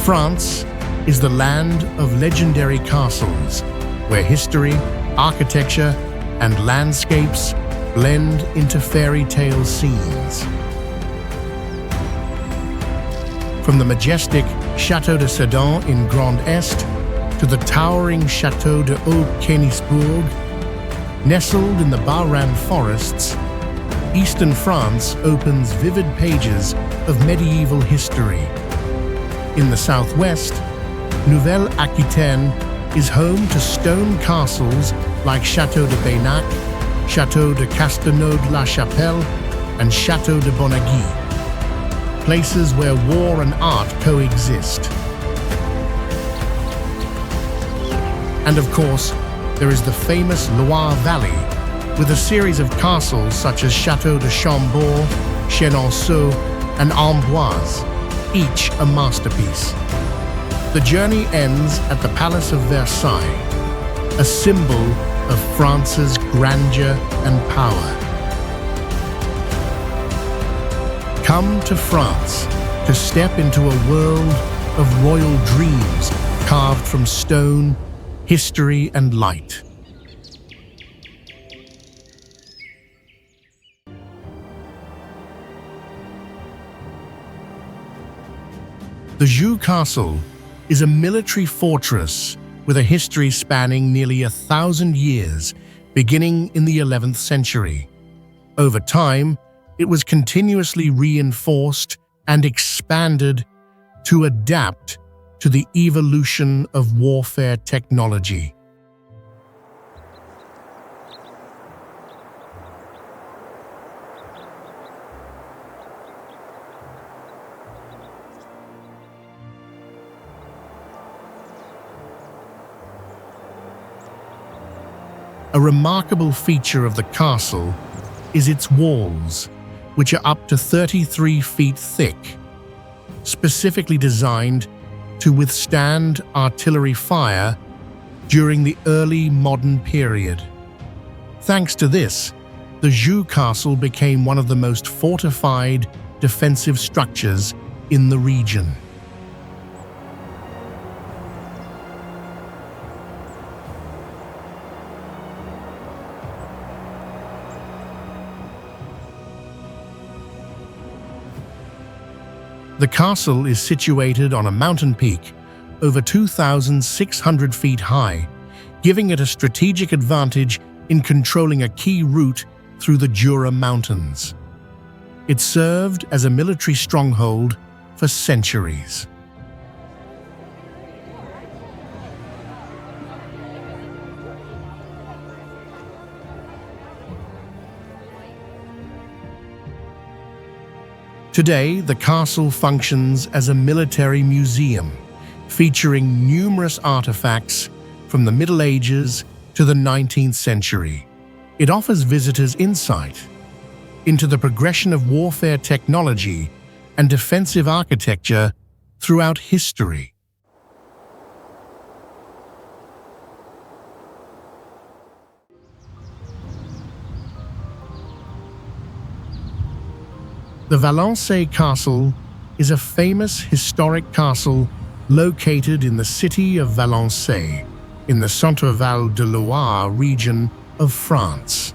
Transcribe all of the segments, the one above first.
France is the land of legendary castles, where history, architecture, and landscapes blend into fairy tale scenes. From the majestic Château de Sedan in Grand Est to the towering Château de Haut-Koenigsbourg, nestled in the Bas-Rhin forests, eastern France opens vivid pages of medieval history. In the southwest, Nouvelle-Aquitaine is home to stone castles like Château de Bonaguil, Château de Castelnau-de-la-Chapelle, and Château de Bonaguil, places where war and art coexist. And of course, there is the famous Loire Valley, with a series of castles such as Château de Chambord, Chenonceau, and Amboise, each a masterpiece. The journey ends at the Palace of Versailles, a symbol of France's grandeur and power. Come to France to step into a world of royal dreams carved from stone, history, and light. The Joux Castle is a military fortress with a history spanning nearly 1,000 years, beginning in the 11th century. Over time, it was continuously reinforced and expanded to adapt to the evolution of warfare technology. A remarkable feature of the castle is its walls, which are up to 33 feet thick, specifically designed to withstand artillery fire during the early modern period. Thanks to this, the Joux Castle became one of the most fortified defensive structures in the region. The castle is situated on a mountain peak over 2,600 feet high, giving it a strategic advantage in controlling a key route through the Jura Mountains. It served as a military stronghold for centuries. Today, the castle functions as a military museum, featuring numerous artifacts from the Middle Ages to the 19th century. It offers visitors insight into the progression of warfare technology and defensive architecture throughout history. The Valençay Castle is a famous historic castle located in the city of Valençay, in the Centre-Val de Loire region of France.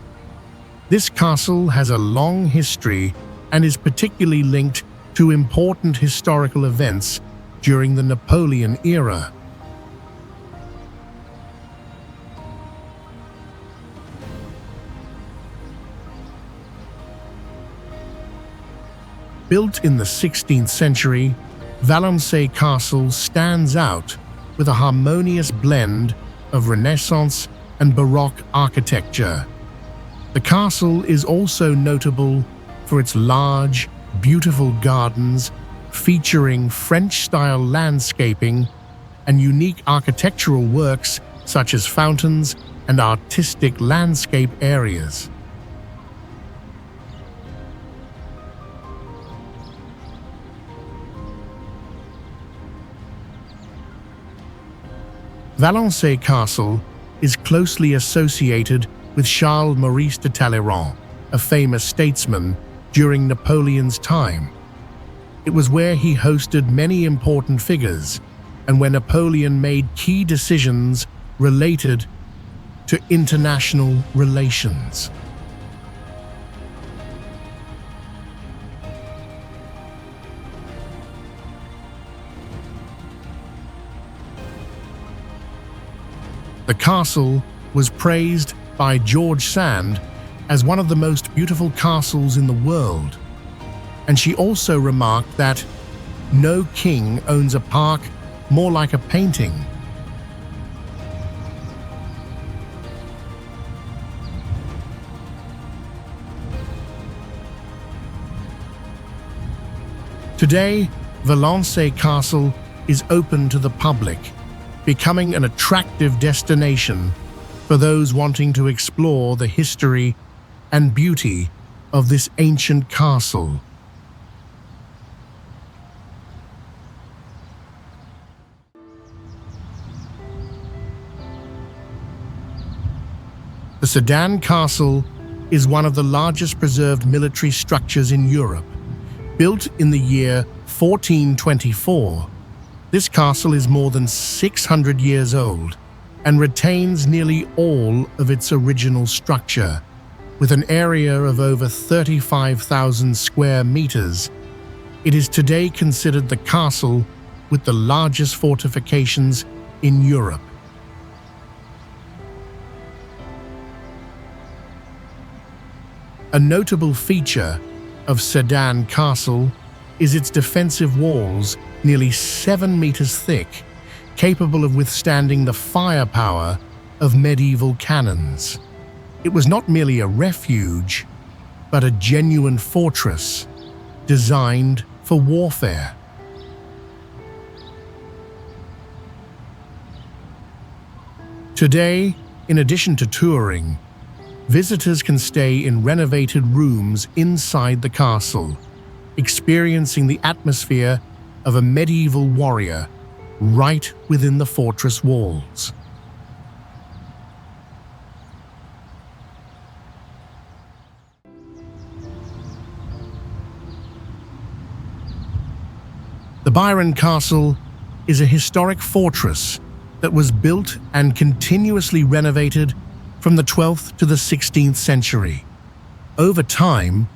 This castle has a long history and is particularly linked to important historical events during the Napoleon era. Built in the 16th century, Valençay Castle stands out with a harmonious blend of Renaissance and Baroque architecture. The castle is also notable for its large, beautiful gardens featuring French-style landscaping and unique architectural works such as fountains and artistic landscape areas. Valençay Castle is closely associated with Charles Maurice de Talleyrand, a famous statesman during Napoleon's time. It was where he hosted many important figures and where Napoleon made key decisions related to international relations. The castle was praised by George Sand as one of the most beautiful castles in the world, and she also remarked that no king owns a park more like a painting. Today, Valence Castle is open to the public, becoming an attractive destination for those wanting to explore the history and beauty of this ancient castle. The Sedan Castle is one of the largest preserved military structures in Europe. Built in the year 1424, this castle is more than 600 years old and retains nearly all of its original structure. With an area of over 35,000 square meters, it is today considered the castle with the largest fortifications in Europe. A notable feature of Sedan Castle is its defensive walls, nearly 7 meters thick, capable of withstanding the firepower of medieval cannons. It was not merely a refuge, but a genuine fortress designed for warfare. Today, in addition to touring, visitors can stay in renovated rooms inside the castle, experiencing the atmosphere of a medieval warrior right within the fortress walls. The Byron Castle is a historic fortress that was built and continuously renovated from the 12th to the 16th century. Over time,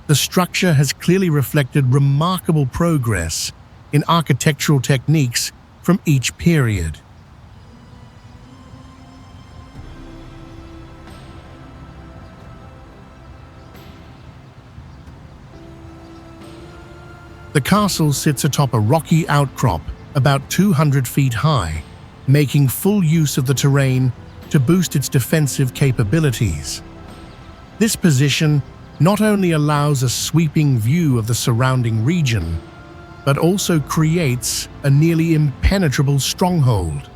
the structure has clearly reflected remarkable progress in architectural techniques from each period. The castle sits atop a rocky outcrop about 200 feet high, making full use of the terrain to boost its defensive capabilities. This position not only allows a sweeping view of the surrounding region, but also creates a nearly impenetrable stronghold.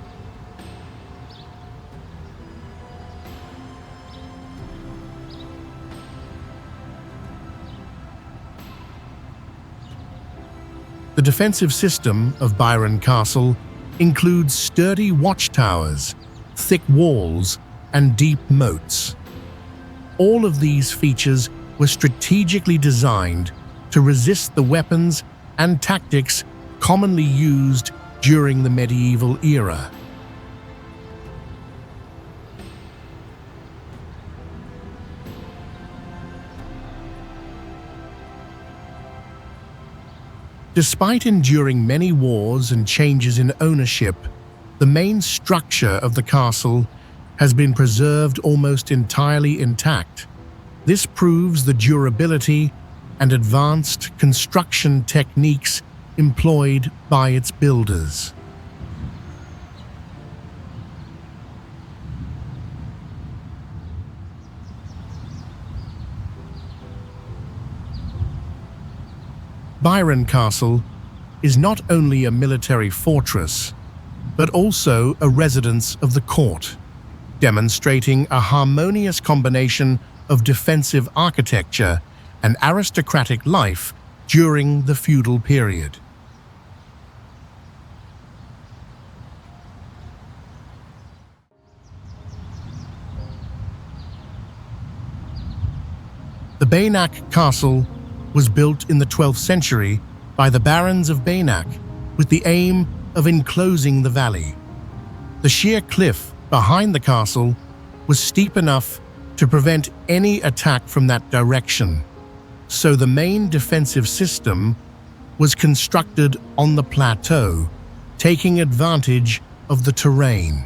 The defensive system of Byron Castle includes sturdy watchtowers, thick walls, and deep moats. All of these features were strategically designed to resist the weapons and tactics commonly used during the medieval era. Despite enduring many wars and changes in ownership, the main structure of the castle has been preserved almost entirely intact. This proves the durability and advanced construction techniques employed by its builders. Byron Castle is not only a military fortress, but also a residence of the court, demonstrating a harmonious combination of defensive architecture and aristocratic life during the feudal period. The Baynac Castle was built in the 12th century by the barons of Baynac with the aim of enclosing the valley. The sheer cliff behind the castle was steep enough to prevent any attack from that direction, so the main defensive system was constructed on the plateau, taking advantage of the terrain.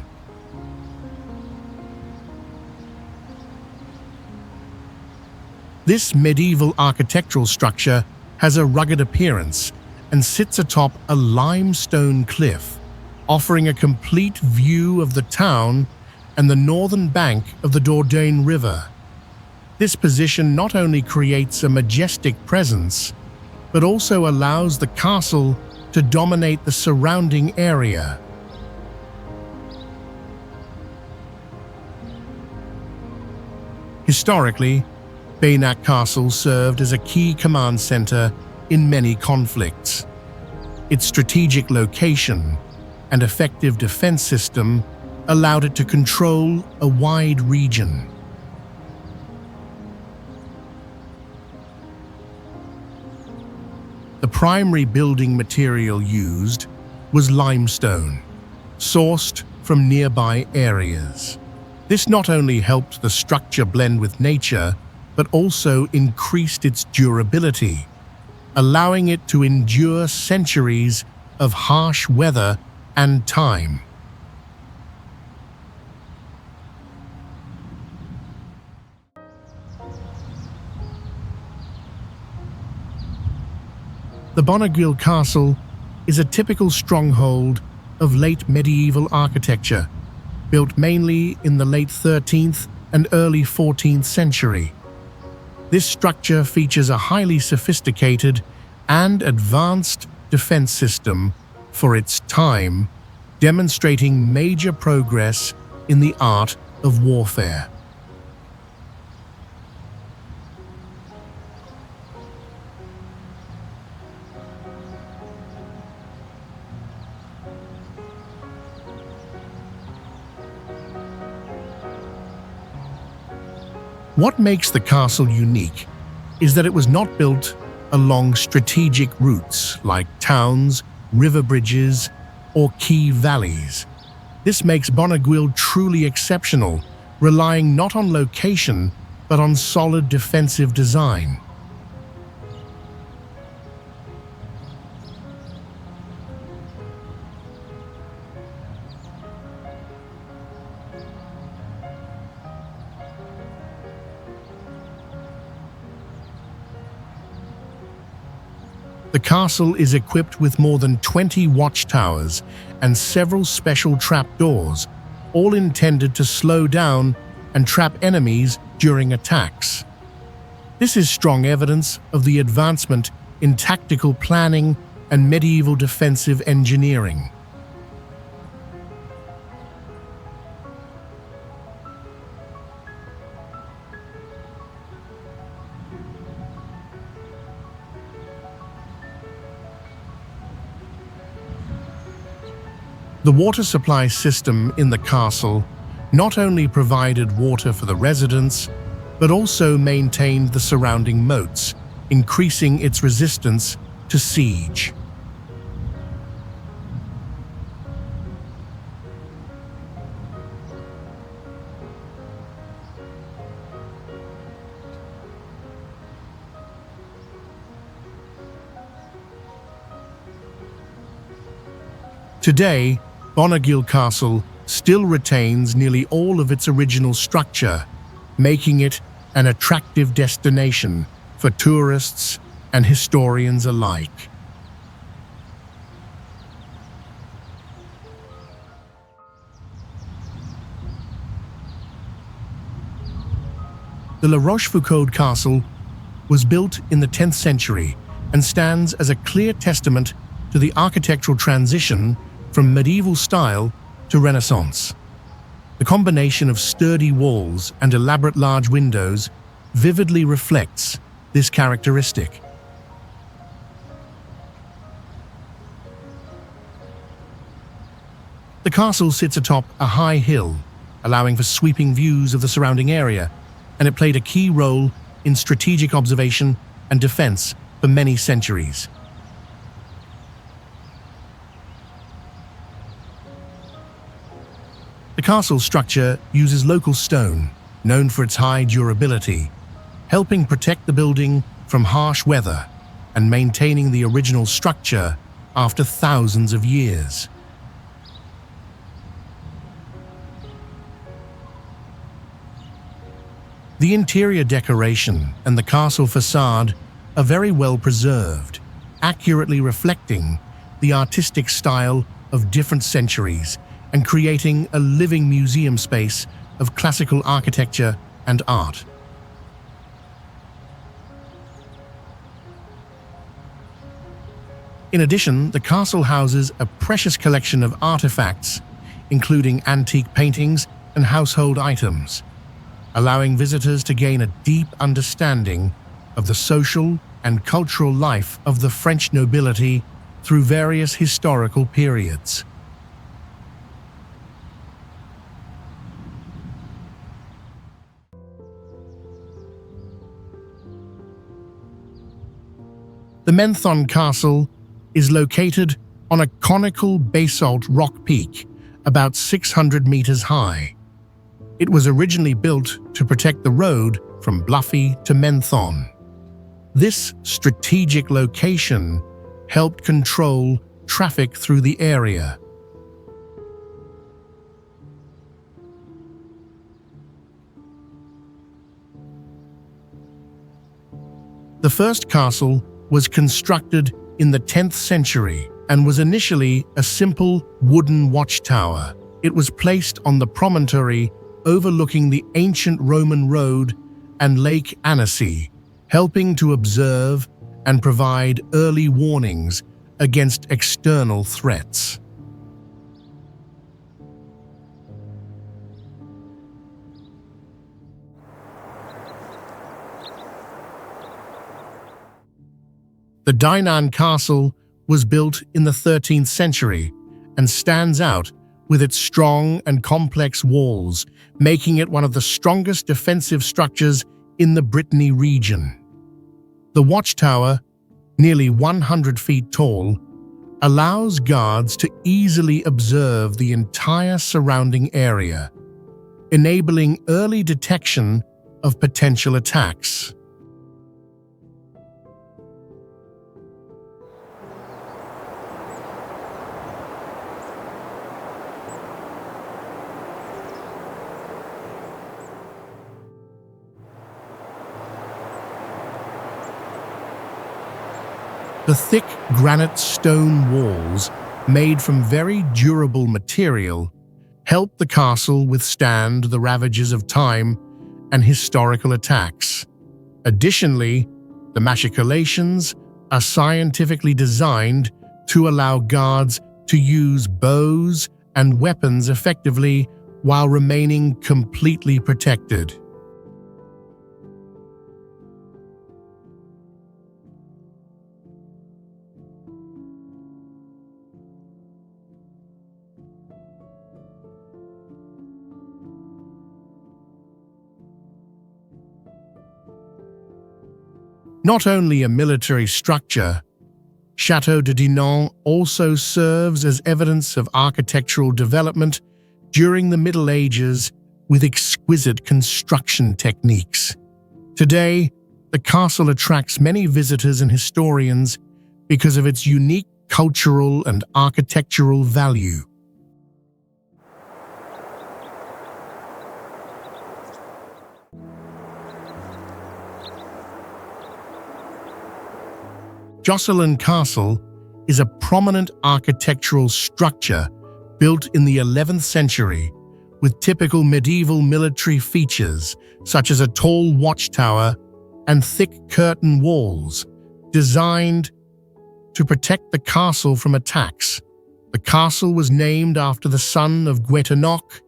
This medieval architectural structure has a rugged appearance and sits atop a limestone cliff, offering a complete view of the town and the northern bank of the Dordogne River. This position not only creates a majestic presence, but also allows the castle to dominate the surrounding area. Historically, Baynac Castle served as a key command center in many conflicts. Its strategic location and effective defense system allowed it to control a wide region. The primary building material used was limestone, sourced from nearby areas. This not only helped the structure blend with nature, but also increased its durability, allowing it to endure centuries of harsh weather and time. The Bonaguil Castle is a typical stronghold of late medieval architecture, built mainly in the late 13th and early 14th century. This structure features a highly sophisticated and advanced defense system for its time, demonstrating major progress in the art of warfare. What makes the castle unique is that it was not built along strategic routes like towns, river bridges, or key valleys. This makes Bonaguil truly exceptional, relying not on location but on solid defensive design. The castle is equipped with more than 20 watchtowers and several special trapdoors, all intended to slow down and trap enemies during attacks. This is strong evidence of the advancement in tactical planning and medieval defensive engineering. The water supply system in the castle not only provided water for the residents, but also maintained the surrounding moats, increasing its resistance to siege. Today, Bonaguil Castle still retains nearly all of its original structure, making it an attractive destination for tourists and historians alike. The La Rochefoucauld Castle was built in the 10th century and stands as a clear testament to the architectural transition from medieval style to Renaissance. The combination of sturdy walls and elaborate large windows vividly reflects this characteristic. The castle sits atop a high hill, allowing for sweeping views of the surrounding area, and it played a key role in strategic observation and defense for many centuries. The castle structure uses local stone, known for its high durability, helping protect the building from harsh weather and maintaining the original structure after thousands of years. The interior decoration and the castle facade are very well preserved, accurately reflecting the artistic style of different centuries and creating a living museum space of classical architecture and art. In addition, the castle houses a precious collection of artifacts, including antique paintings and household items, allowing visitors to gain a deep understanding of the social and cultural life of the French nobility through various historical periods. The Menthon Castle is located on a conical basalt rock peak about 600 meters high. It was originally built to protect the road from Bluffy to Menthon. This strategic location helped control traffic through the area. The first castle was constructed in the 10th century and was initially a simple wooden watchtower. It was placed on the promontory overlooking the ancient Roman road and Lake Annecy, helping to observe and provide early warnings against external threats. The Dinan Castle was built in the 13th century and stands out with its strong and complex walls, making it one of the strongest defensive structures in the Brittany region. The watchtower, nearly 100 feet tall, allows guards to easily observe the entire surrounding area, enabling early detection of potential attacks. The thick granite stone walls, made from very durable material, help the castle withstand the ravages of time and historical attacks. Additionally, the machicolations are scientifically designed to allow guards to use bows and weapons effectively while remaining completely protected. Not only a military structure, Château de Dinan also serves as evidence of architectural development during the Middle Ages with exquisite construction techniques. Today, the castle attracts many visitors and historians because of its unique cultural and architectural value. Josselin Castle is a prominent architectural structure built in the 11th century with typical medieval military features such as a tall watchtower and thick curtain walls designed to protect the castle from attacks. The castle was named after the son of Gueternoc,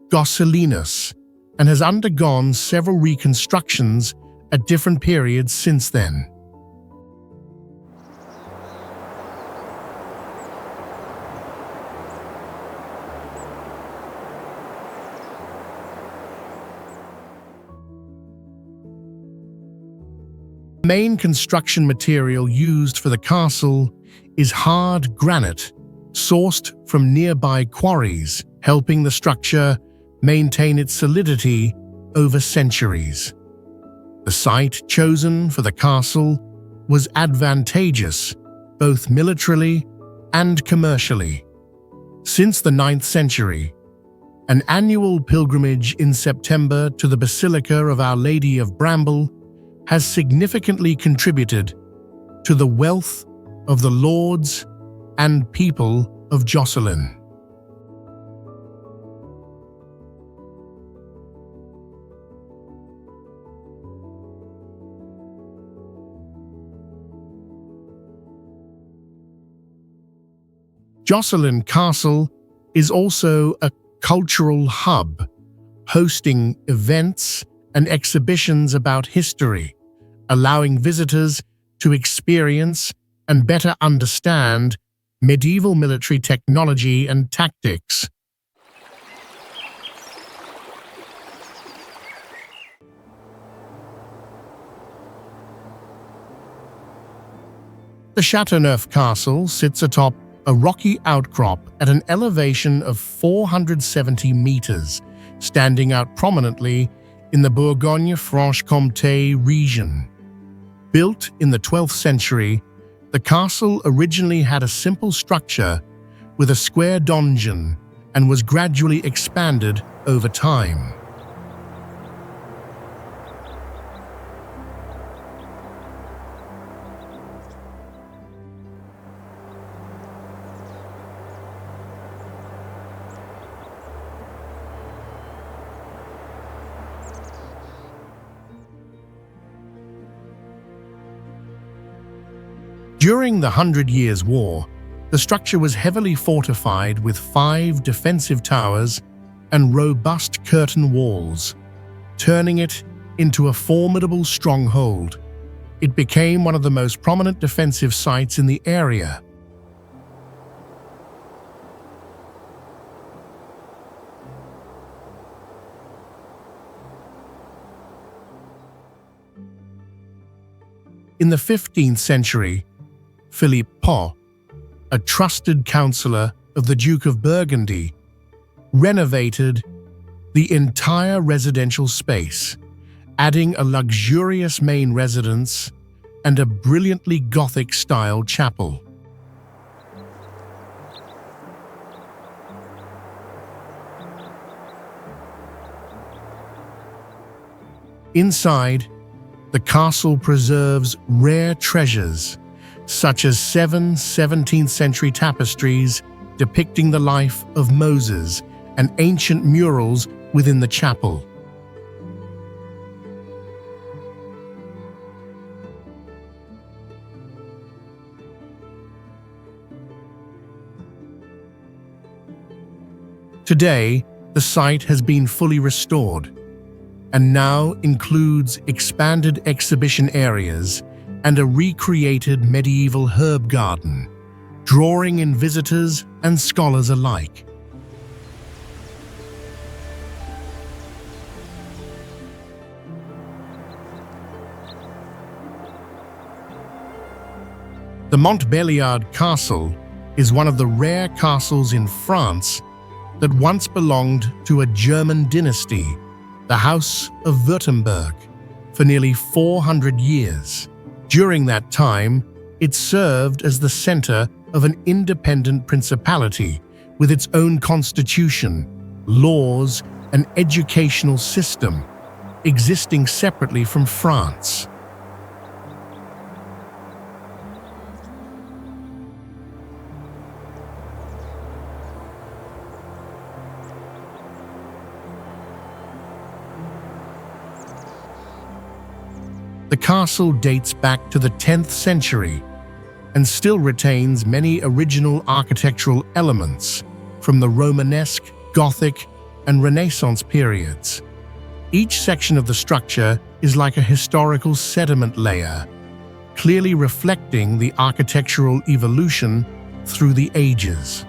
Gosselinus, and has undergone several reconstructions at different periods since then. The main construction material used for the castle is hard granite, sourced from nearby quarries, helping the structure maintain its solidity over centuries. The site chosen for the castle was advantageous both militarily and commercially. Since the 9th century, an annual pilgrimage in September to the Basilica of Our Lady of Bramble has significantly contributed to the wealth of the lords and people of Josselin. Josselin Castle is also a cultural hub, hosting events and exhibitions about history, allowing visitors to experience and better understand medieval military technology and tactics. The Châteauneuf Castle sits atop a rocky outcrop at an elevation of 470 meters, standing out prominently in the Bourgogne-Franche-Comté region. Built in the 12th century, the castle originally had a simple structure with a square donjon and was gradually expanded over time. During the 100 Years' War, the structure was heavily fortified with 5 defensive towers and robust curtain walls, turning it into a formidable stronghold. It became one of the most prominent defensive sites in the area. In the 15th century, Philippe Pau, a trusted counselor of the Duke of Burgundy, renovated the entire residential space, adding a luxurious main residence and a brilliantly Gothic-style chapel. Inside, the castle preserves rare treasures, such as 7 17th-century tapestries depicting the life of Moses and ancient murals within the chapel. Today, the site has been fully restored and now includes expanded exhibition areas and a recreated medieval herb garden, drawing in visitors and scholars alike. The Montbéliard Castle is one of the rare castles in France that once belonged to a German dynasty, the House of Württemberg, for nearly 400 years. During that time, it served as the center of an independent principality with its own constitution, laws, and educational system, existing separately from France. The castle dates back to the 10th century and still retains many original architectural elements from the Romanesque, Gothic, and Renaissance periods. Each section of the structure is like a historical sediment layer, clearly reflecting the architectural evolution through the ages.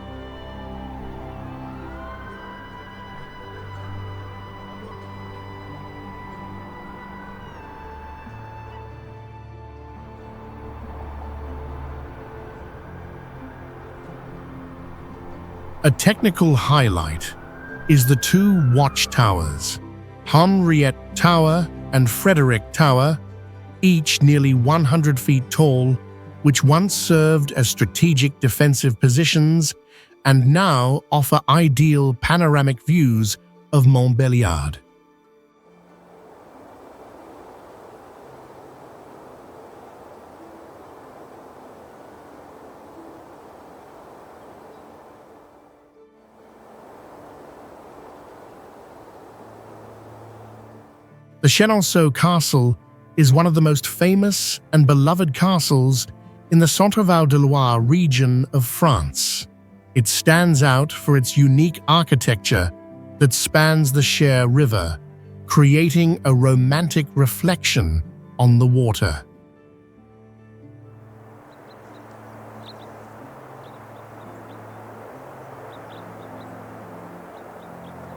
A technical highlight is the two watchtowers, Henriette Tower and Frederick Tower, each nearly 100 feet tall, which once served as strategic defensive positions and now offer ideal panoramic views of Montbéliard. The Chenonceau Castle is one of the most famous and beloved castles in the Centre-Val de Loire region of France. It stands out for its unique architecture that spans the Cher River, creating a romantic reflection on the water.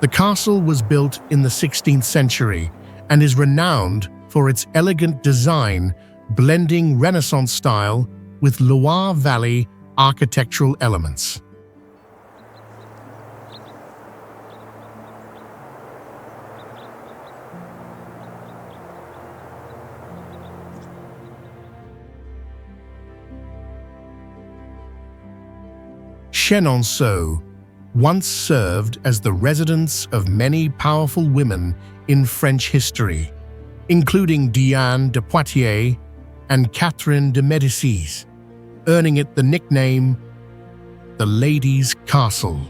The castle was built in the 16th century and is renowned for its elegant design, blending Renaissance style with Loire Valley architectural elements. Chenonceau once served as the residence of many powerful women in French history, including Diane de Poitiers and Catherine de Médicis, earning it the nickname the Ladies' Castle.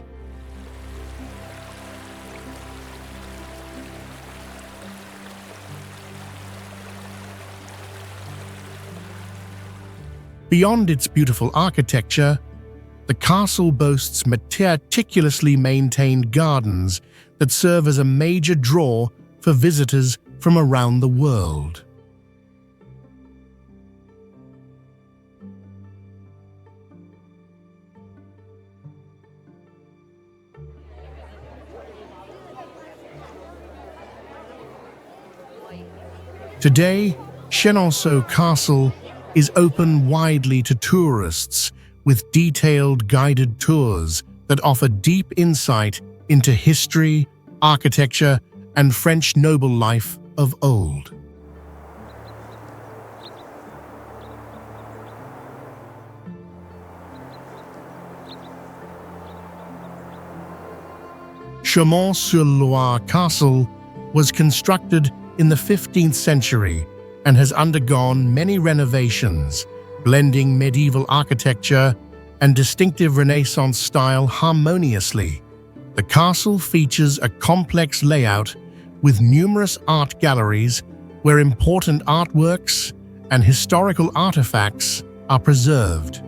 Beyond its beautiful architecture, the castle boasts meticulously maintained gardens that serve as a major draw for visitors from around the world. Today, Chenonceau Castle is open widely to tourists with detailed guided tours that offer deep insight into history, architecture, and French noble life of old. Chaumont-sur-Loire Castle was constructed in the 15th century and has undergone many renovations, blending medieval architecture and distinctive Renaissance style harmoniously. The castle features a complex layout with numerous art galleries where important artworks and historical artifacts are preserved.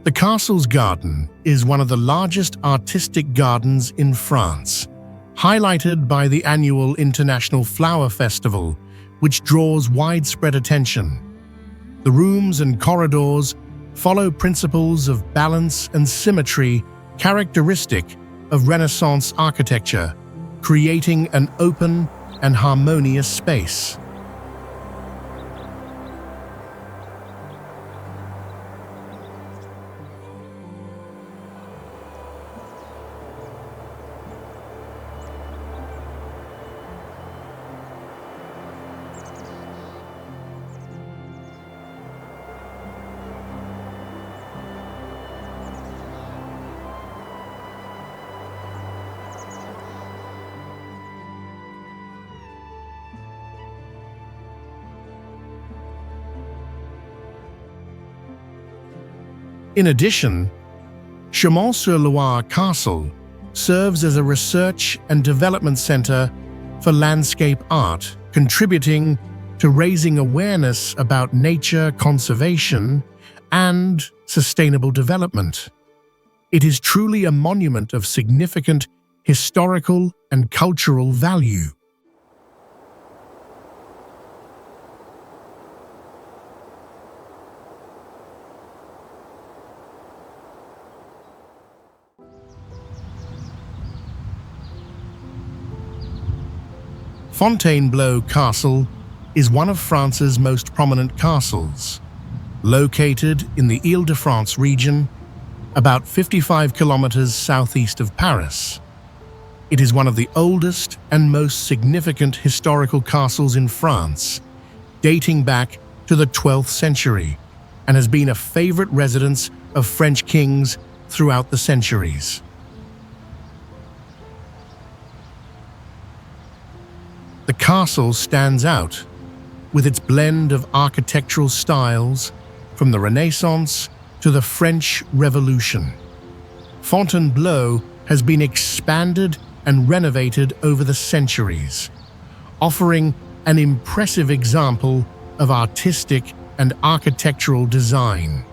The castle's garden is one of the largest artistic gardens in France, highlighted by the annual International Flower Festival, which draws widespread attention. The rooms and corridors follow principles of balance and symmetry characteristic of Renaissance architecture, creating an open and harmonious space. In addition, Chaumont-sur-Loire Castle serves as a research and development center for landscape art, contributing to raising awareness about nature conservation and sustainable development. It is truly a monument of significant historical and cultural value. Fontainebleau Castle is one of France's most prominent castles. Located in the Île-de-France region, about 55 kilometers southeast of Paris. It is one of the oldest and most significant historical castles in France, dating back to the 12th century, and has been a favorite residence of French kings throughout the centuries. The castle stands out with its blend of architectural styles from the Renaissance to the French Revolution. Fontainebleau has been expanded and renovated over the centuries, offering an impressive example of artistic and architectural design.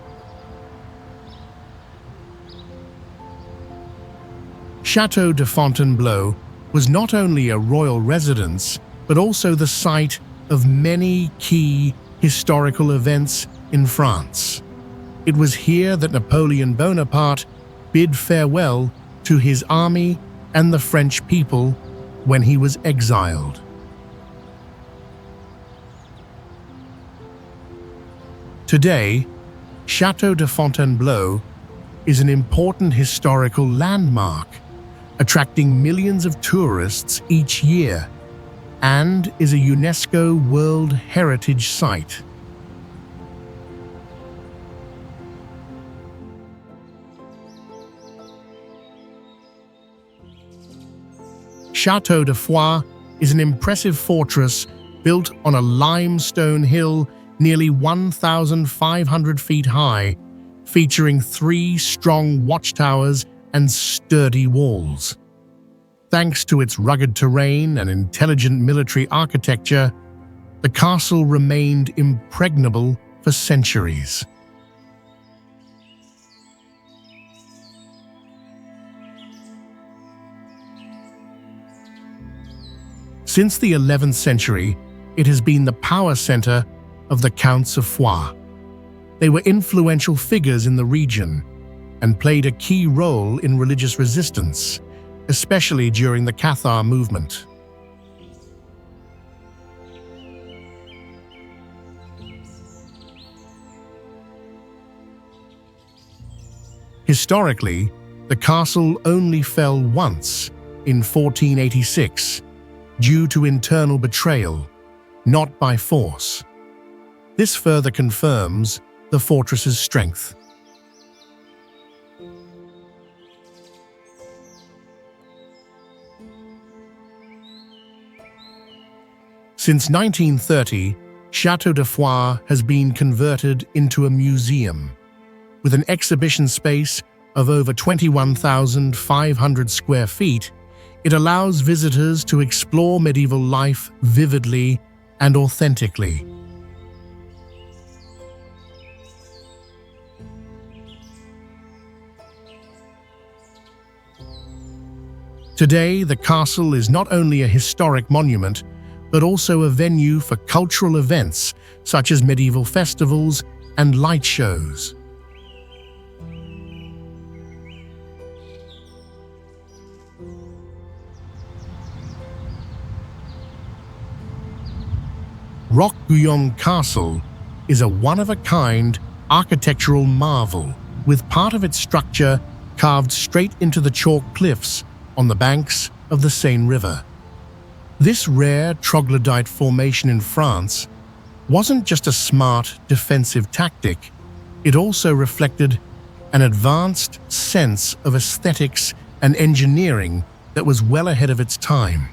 Château de Fontainebleau was not only a royal residence, but also the site of many key historical events in France. It was here that Napoleon Bonaparte bid farewell to his army and the French people when he was exiled. Today, Château de Fontainebleau is an important historical landmark, attracting millions of tourists each year, and is a UNESCO World Heritage Site. Château de Foix is an impressive fortress built on a limestone hill nearly 1,500 feet high, featuring 3 strong watchtowers and sturdy walls. Thanks to its rugged terrain and intelligent military architecture, the castle remained impregnable for centuries. Since the 11th century, it has been the power center of the Counts of Foix. They were influential figures in the region and played a key role in religious resistance, especially during the Cathar movement. Historically, the castle only fell once, in 1486, due to internal betrayal, not by force. This further confirms the fortress's strength. Since 1930, Château de Foix has been converted into a museum, with an exhibition space of over 21,500 square feet. It allows visitors to explore medieval life vividly and authentically. Today, the castle is not only a historic monument, but also a venue for cultural events such as medieval festivals and light shows. Roqueguyon Castle is a one-of-a-kind architectural marvel, with part of its structure carved straight into the chalk cliffs on the banks of the Seine River. This rare troglodyte formation in France wasn't just a smart defensive tactic, it also reflected an advanced sense of aesthetics and engineering that was well ahead of its time.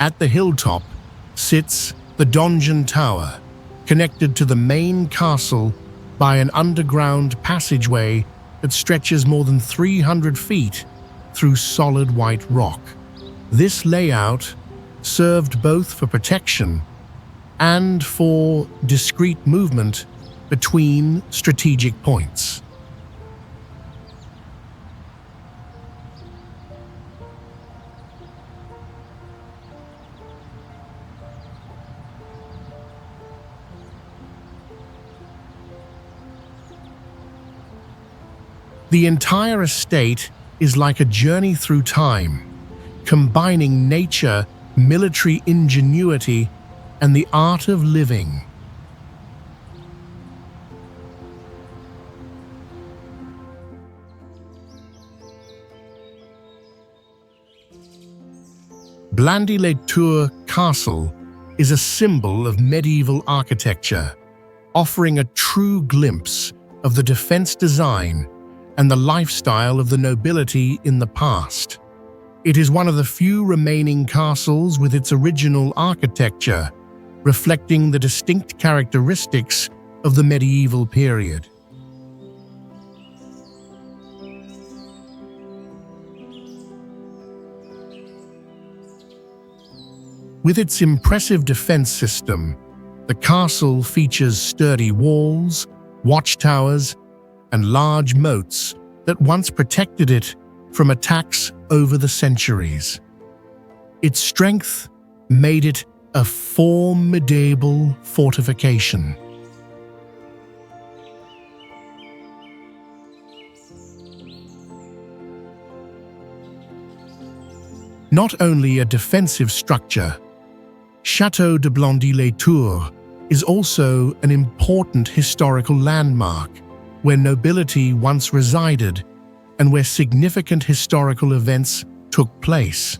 At the hilltop sits the donjon tower, connected to the main castle by an underground passageway that stretches more than 300 feet through solid white rock. This layout served both for protection and for discreet movement between strategic points. The entire estate is like a journey through time, combining nature, military ingenuity, and the art of living. Blandy-les-Tours Castle is a symbol of medieval architecture, offering a true glimpse of the defense design and the lifestyle of the nobility in the past. It is one of the few remaining castles with its original architecture, reflecting the distinct characteristics of the medieval period. With its impressive defense system, the castle features sturdy walls, watchtowers, and large moats that once protected it from attacks over the centuries. Its strength made it a formidable fortification. Not only a defensive structure, Château de Blandy-les-Tours is also an important historical landmark where nobility once resided and where significant historical events took place.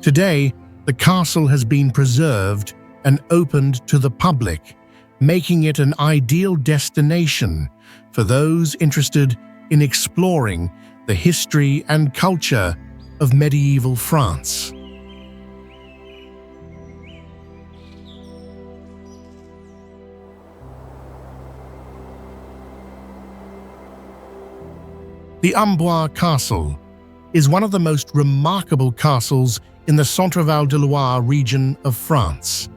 Today, the castle has been preserved and opened to the public, making it an ideal destination for those interested in exploring the history and culture of medieval France. The Amboise Castle is one of the most remarkable castles in the Centre-Val de Loire region of France,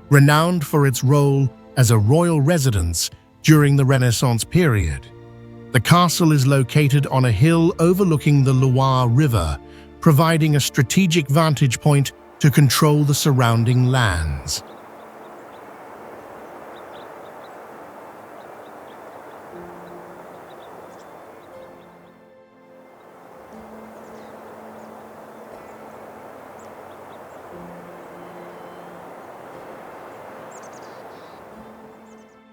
renowned for its role as a royal residence during the Renaissance period. The castle is located on a hill overlooking the Loire River, providing a strategic vantage point to control the surrounding lands.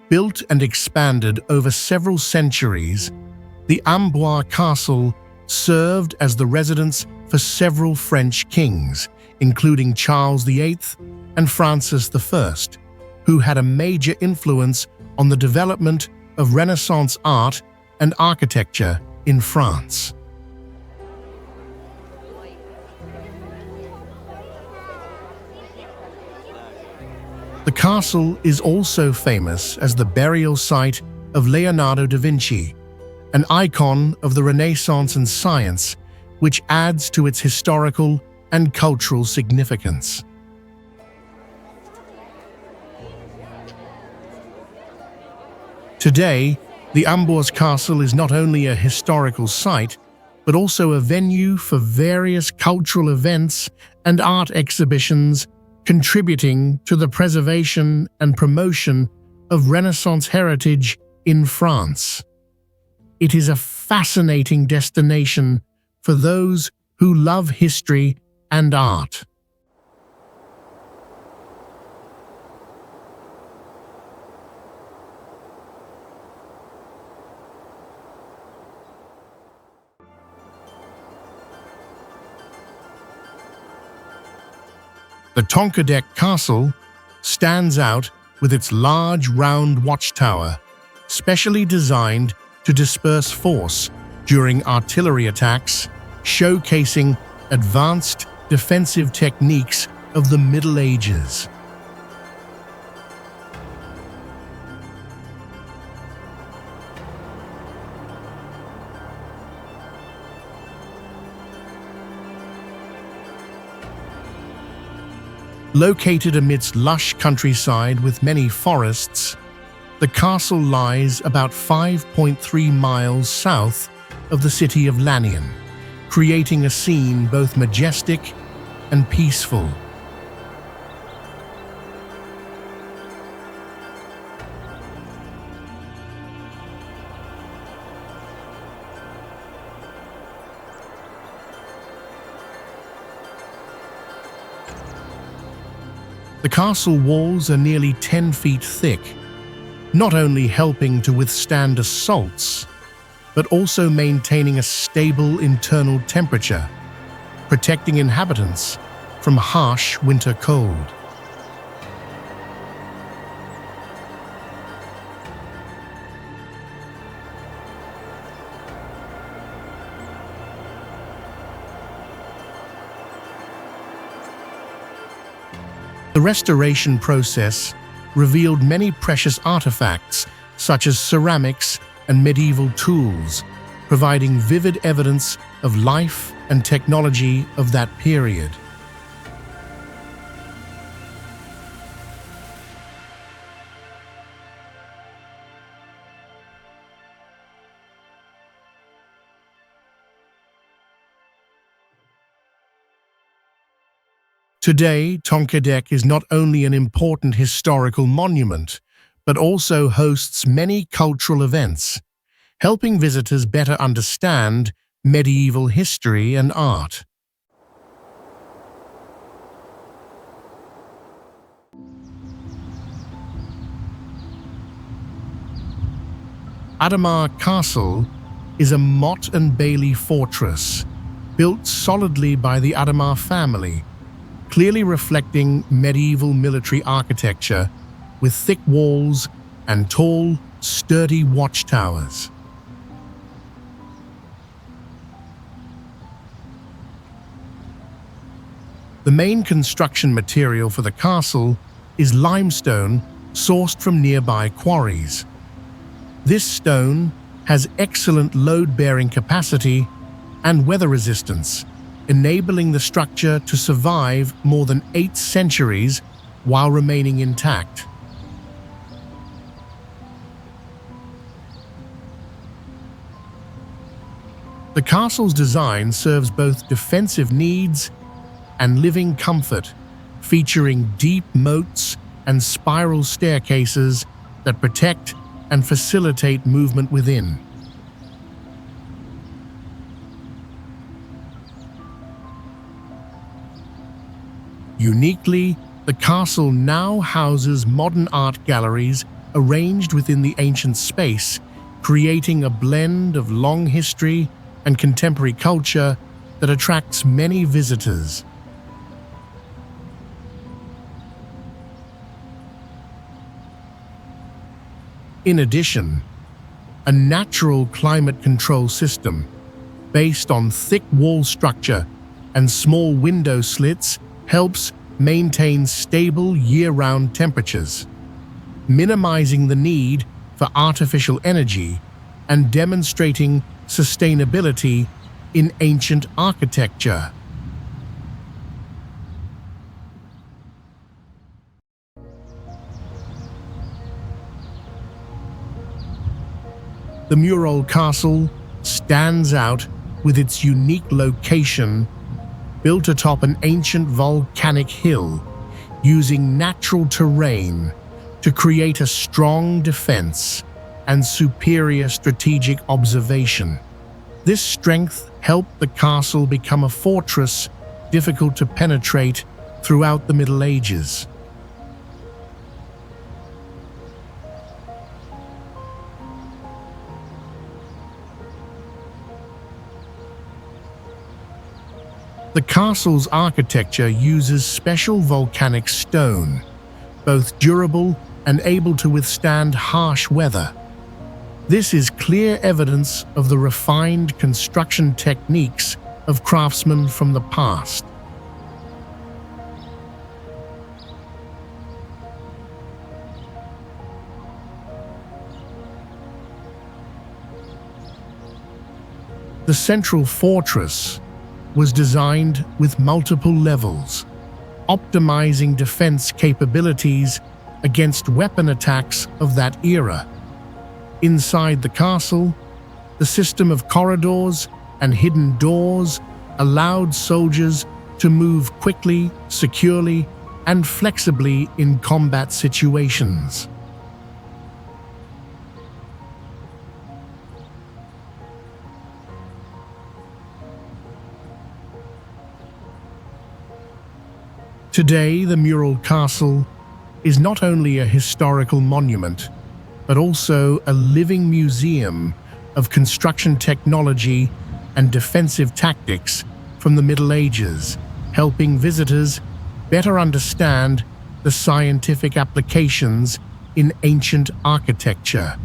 Built and expanded over several centuries, the Amboise Castle served as the residence for several French kings, including Charles VIII and Francis I, who had a major influence on the development of Renaissance art and architecture in France. The castle is also famous as the burial site of Leonardo da Vinci, an icon of the Renaissance and science, which adds to its historical and cultural significance. Today, the Amboise Castle is not only a historical site, but also a venue for various cultural events and art exhibitions, contributing to the preservation and promotion of Renaissance heritage in France. It is a fascinating destination for those who love history and art. The Tonquédec Castle stands out with its large round watchtower, specially designed to disperse force during artillery attacks, showcasing advanced defensive techniques of the Middle Ages. Located amidst lush countryside with many forests, the castle lies about 5.3 miles south of the city of Lannion, creating a scene both majestic and peaceful. The castle walls are nearly 10 feet thick, not only helping to withstand assaults, but also maintaining a stable internal temperature, protecting inhabitants from harsh winter cold. The restoration process revealed many precious artifacts, such as ceramics and medieval tools, providing vivid evidence of life and technology of that period. Today, Tonquédec is not only an important historical monument, but also hosts many cultural events, helping visitors better understand medieval history and art. Adamar Castle is a motte and bailey fortress built solidly by the Adamar family, clearly reflecting medieval military architecture with thick walls and tall, sturdy watchtowers. The main construction material for the castle is limestone sourced from nearby quarries. This stone has excellent load-bearing capacity and weather resistance, enabling the structure to survive more than 8 centuries while remaining intact. The castle's design serves both defensive needs and living comfort, featuring deep moats and spiral staircases that protect and facilitate movement within. Uniquely, the castle now houses modern art galleries arranged within the ancient space, creating a blend of long history and contemporary culture that attracts many visitors. In addition, a natural climate control system based on thick wall structure and small window slits helps maintain stable year-round temperatures, minimizing the need for artificial energy and demonstrating sustainability in ancient architecture. The Murol Castle stands out with its unique location, built atop an ancient volcanic hill, using natural terrain to create a strong defense and superior strategic observation. This strength helped the castle become a fortress difficult to penetrate throughout the Middle Ages. The castle's architecture uses special volcanic stone, both durable and able to withstand harsh weather. This is clear evidence of the refined construction techniques of craftsmen from the past. The central fortress was designed with multiple levels, optimizing defense capabilities against weapon attacks of that era. Inside the castle, the system of corridors and hidden doors allowed soldiers to move quickly, securely, and flexibly in combat situations. Today, the mural castle is not only a historical monument, but also a living museum of construction technology and defensive tactics from the Middle Ages, helping visitors better understand the scientific applications in ancient architecture.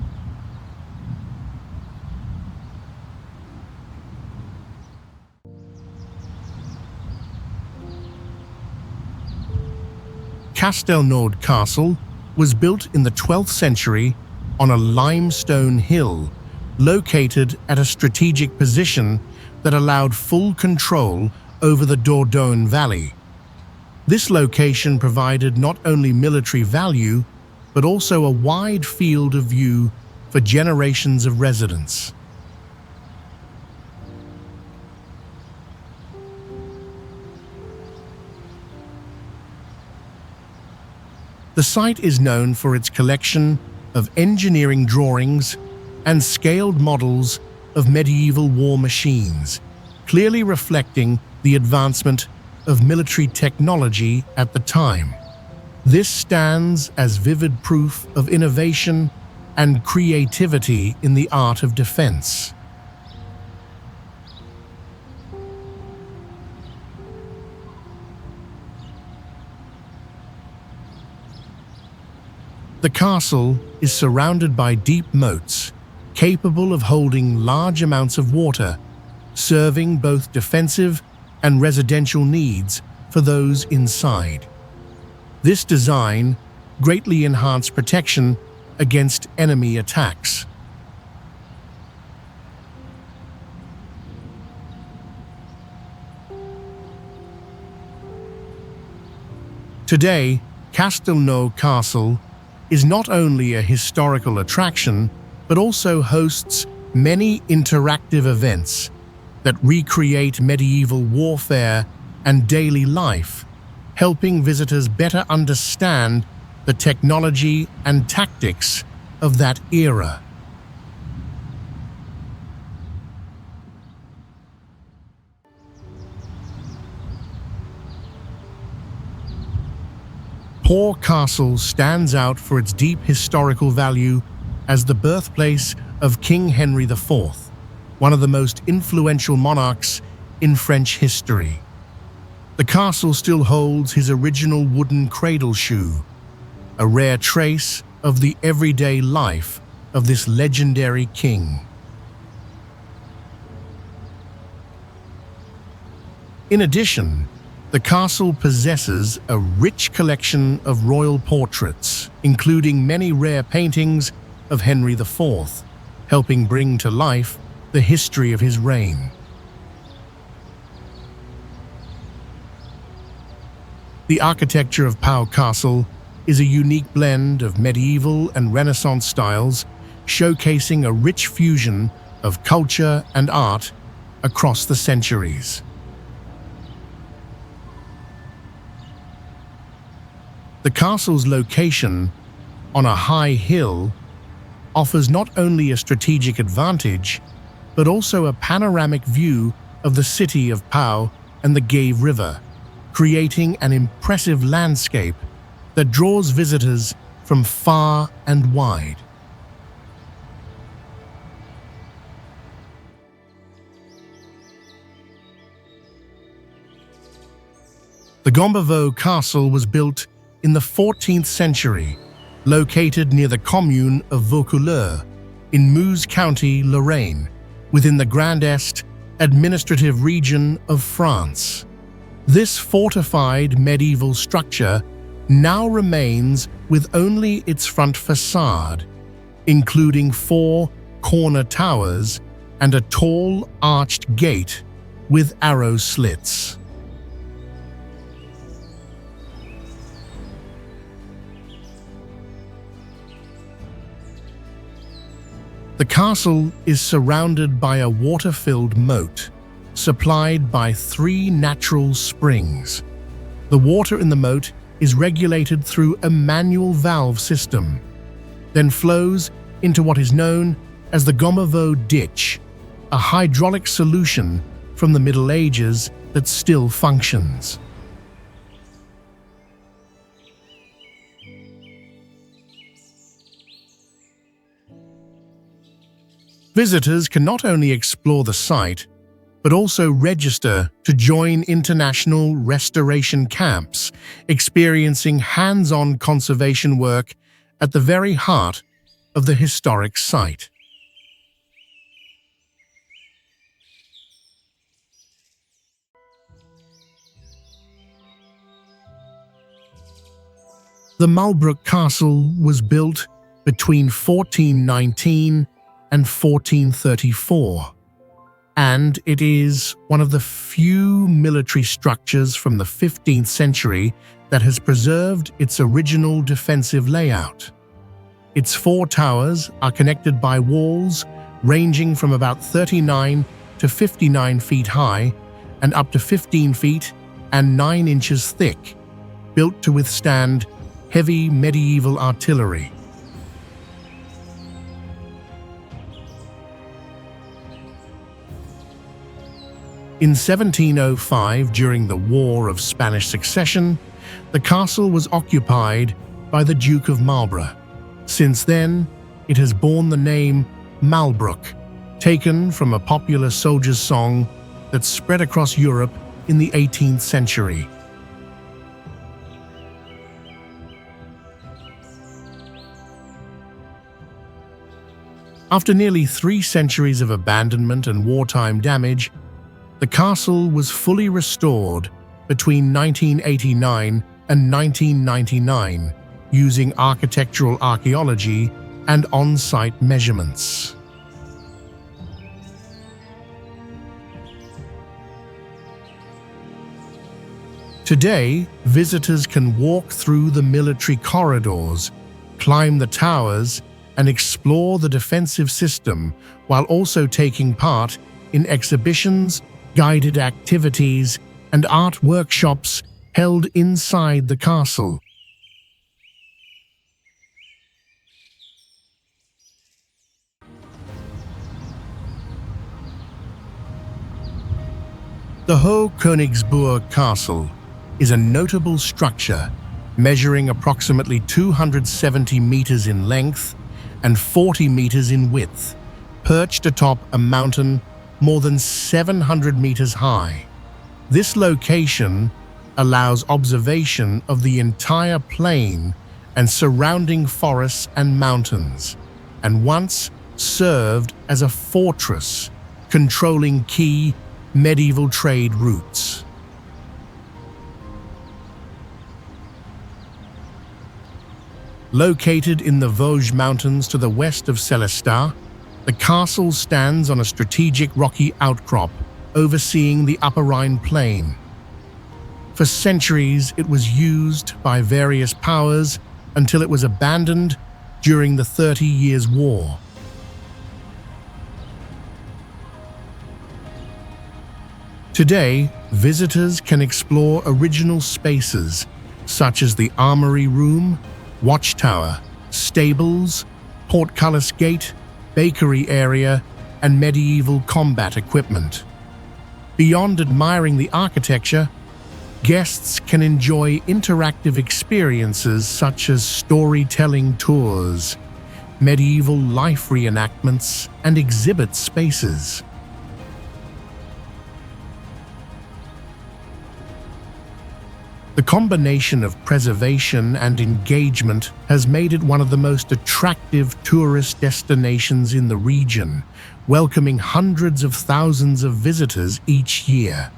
Castelnaud Castle was built in the 12th century on a limestone hill located at a strategic position that allowed full control over the Dordogne Valley. This location provided not only military value, but also a wide field of view for generations of residents. The site is known for its collection of engineering drawings and scaled models of medieval war machines, clearly reflecting the advancement of military technology at the time. This stands as vivid proof of innovation and creativity in the art of defense. The castle is surrounded by deep moats, capable of holding large amounts of water, serving both defensive and residential needs for those inside. This design greatly enhanced protection against enemy attacks. Today, Castelnaud Castle is not only a historical attraction, but also hosts many interactive events that recreate medieval warfare and daily life, helping visitors better understand the technology and tactics of that era. Pau Castle stands out for its deep historical value as the birthplace of King Henry IV, one of the most influential monarchs in French history. The castle still holds his original wooden cradle shoe, a rare trace of the everyday life of this legendary king. In addition, the castle possesses a rich collection of royal portraits, including many rare paintings of Henry IV, helping bring to life the history of his reign. The architecture of Pau Castle is a unique blend of medieval and Renaissance styles, showcasing a rich fusion of culture and art across the centuries. The castle's location on a high hill offers not only a strategic advantage, but also a panoramic view of the city of Pau and the Gave River, creating an impressive landscape that draws visitors from far and wide. The Gombereau Castle was built in the 14th century, located near the commune of Vaucouleurs in Meuse County, Lorraine, within the Grand Est administrative region of France. This fortified medieval structure now remains with only its front facade, including 4 corner towers and a tall arched gate with arrow slits. The castle is surrounded by a water-filled moat, supplied by 3 natural springs. The water in the moat is regulated through a manual valve system, then flows into what is known as the Gomerveau ditch, a hydraulic solution from the Middle Ages that still functions. Visitors can not only explore the site, but also register to join international restoration camps, experiencing hands-on conservation work at the very heart of the historic site. The Malbrook Castle was built between 1419 and 1434, and it is one of the few military structures from the 15th century that has preserved its original defensive layout. Its 4 towers are connected by walls ranging from about 39 to 59 feet high and up to 15 feet and 9 inches thick, built to withstand heavy medieval artillery. In 1705, during the War of Spanish Succession, the castle was occupied by the Duke of Marlborough. Since then, it has borne the name Malbrook, taken from a popular soldier's song that spread across Europe in the 18th century. After nearly 3 centuries of abandonment and wartime damage, the castle was fully restored between 1989 and 1999 using architectural archaeology and on-site measurements. Today, visitors can walk through the military corridors, climb the towers, and explore the defensive system while also taking part in exhibitions, guided activities, and art workshops held inside the castle. The Hohe-Königsburg Castle is a notable structure measuring approximately 270 meters in length and 40 meters in width, perched atop a mountain more than 700 meters high. This location allows observation of the entire plain and surrounding forests and mountains, and once served as a fortress controlling key medieval trade routes. Located in the Vosges Mountains to the west of Célestat, the castle stands on a strategic rocky outcrop overseeing the Upper Rhine plain. For centuries, it was used by various powers until it was abandoned during the 30 Years' War. Today, visitors can explore original spaces such as the Armory Room, Watchtower, stables, portcullis gate, bakery area, and medieval combat equipment. Beyond admiring the architecture, guests can enjoy interactive experiences such as storytelling tours, medieval life reenactments, and exhibit spaces. The combination of preservation and engagement has made it one of the most attractive tourist destinations in the region, welcoming hundreds of thousands of visitors each year.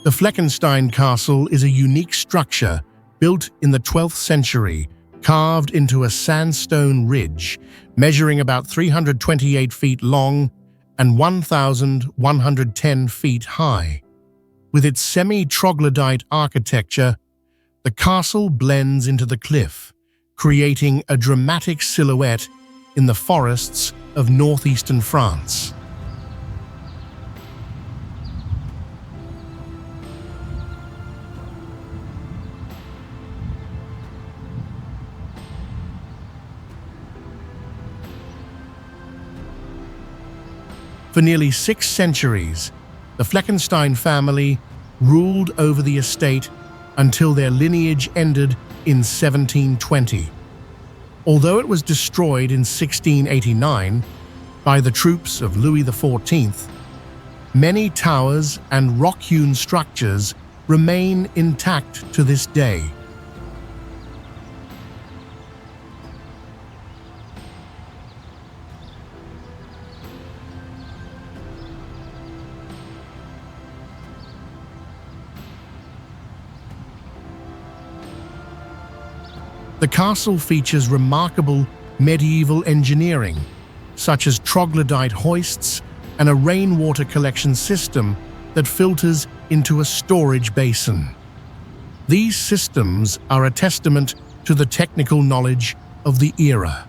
The Fleckenstein Castle is a unique structure built in the 12th century, carved into a sandstone ridge, measuring about 328 feet long and 1,110 feet high. With its semi-troglodyte architecture, the castle blends into the cliff, creating a dramatic silhouette in the forests of northeastern France. For nearly 6 centuries, the Fleckenstein family ruled over the estate until their lineage ended in 1720. Although it was destroyed in 1689 by the troops of Louis XIV, many towers and rock-hewn structures remain intact to this day. The castle features remarkable medieval engineering, such as troglodyte hoists and a rainwater collection system that filters into a storage basin. These systems are a testament to the technical knowledge of the era.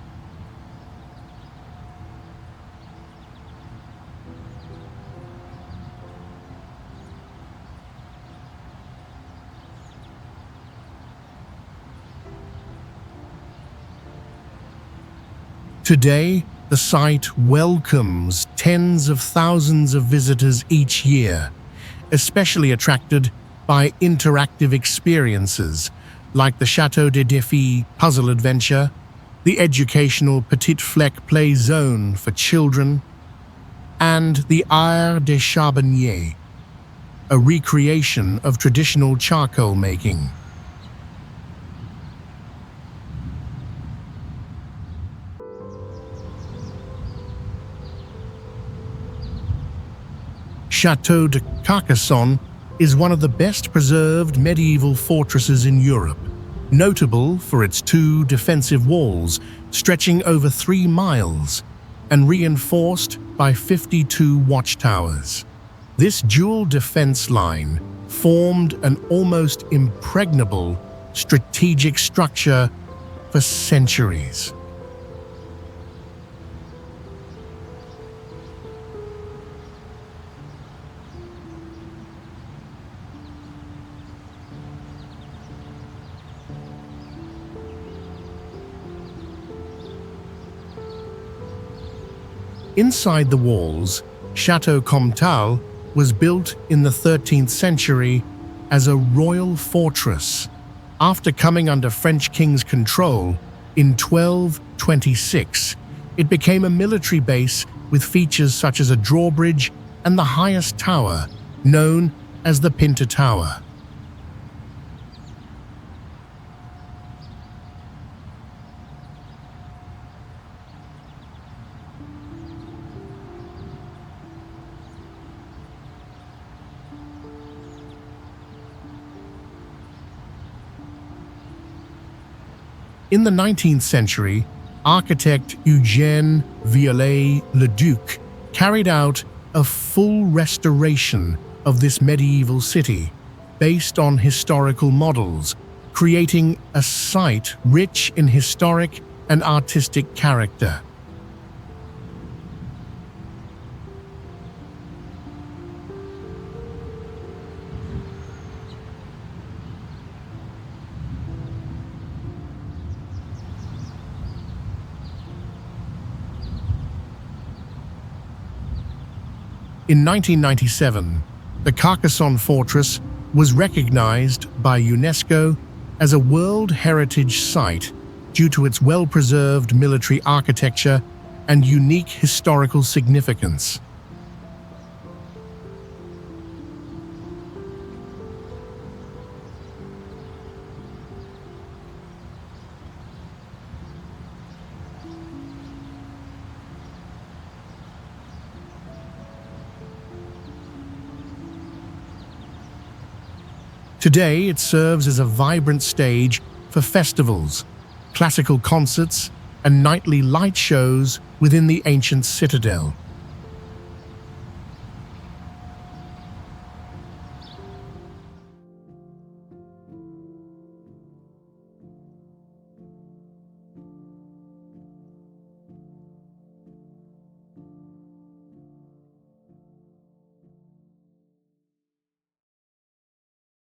Today, the site welcomes tens of thousands of visitors each year, especially attracted by interactive experiences like the Château de Défi puzzle adventure, the educational Petite Fleck play zone for children, and the Aire des Charbonniers, a recreation of traditional charcoal making. Château de Carcassonne is one of the best preserved medieval fortresses in Europe, notable for its 2 defensive walls stretching over 3 miles and reinforced by 52 watchtowers. This dual defense line formed an almost impregnable strategic structure for centuries. Inside the walls, Château Comtal was built in the 13th century as a royal fortress. After coming under French king's control in 1226, it became a military base with features such as a drawbridge and the highest tower, known as the Pinta Tower. In the 19th century, architect Eugène Viollet-le-Duc carried out a full restoration of this medieval city based on historical models, creating a site rich in historic and artistic character. In 1997, the Carcassonne fortress was recognized by UNESCO as a World Heritage Site due to its well-preserved military architecture and unique historical significance. Today, it serves as a vibrant stage for festivals, classical concerts, and nightly light shows within the ancient citadel.